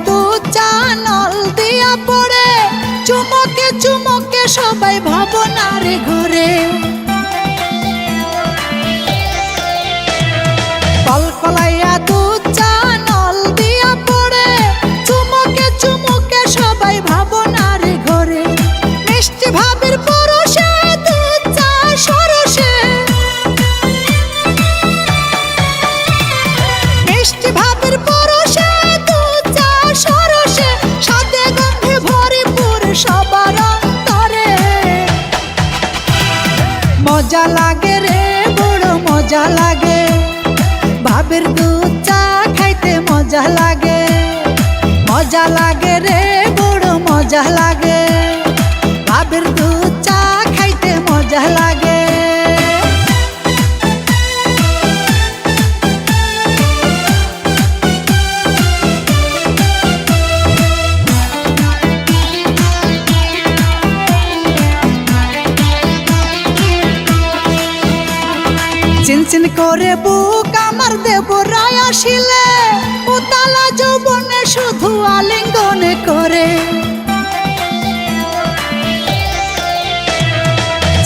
দুধ চা নল দিয়া পড়ে, চুমকে চুমকে সবাই ভাবনার ঘরে। কলকলাইয়া দুধ চা নল দিয়া পড়ে, চুমকে চুমকে সবাই ভাবনার ঘরে। মিষ্টি ভাবের পরশে দুধ চা সরসে, মিষ্টি ভাবের পরশে দুধ চা সরসে, সাথে গন্ধে ভরপুর সবার অন্তরে। মজা লাগে রে বড় মজা লাগে, ভাবের দুধ চা খাইতে মজা লাগে। মজা লাগে রে বড় মজা লাগে, ভাবের দুধ চা খাইতে মজা লাগে। চিনচিন করে বুক আমার দেবরায় আসিলে, উতালা যৌবনে শুধু আলিঙ্গনে করে।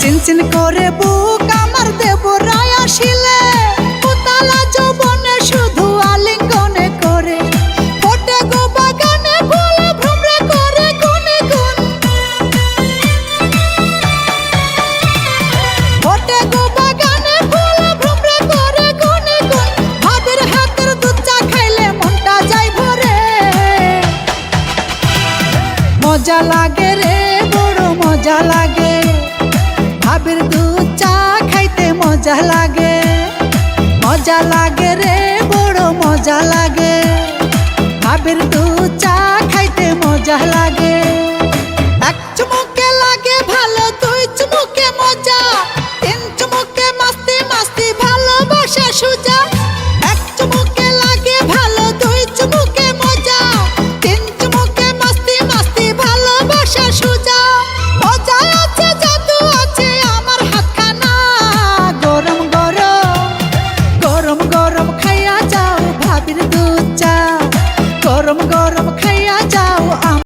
চিনচিন করে বুক আমার দেবরায় আসিলে, উতালা যৌবনে শুধু আলিঙ্গনে করে। ফোটে গো বাগানে ফুল ভ্রমরে করে গুনে গুন, ফোটে গো বাগানে ফুল ভ্রমরে করে গুনে গুন। ভাবের হাতের দুধ চা খাইলে মনটা যায় ভরে। মজা লাগে রে বড় মজা লাগে, ভাবের দুধ চা খাইতে মজা লাগে। মজা লাগে রে বড় মজা লাগে, ভাবের দুধ চা খাইতে মজা লাগে।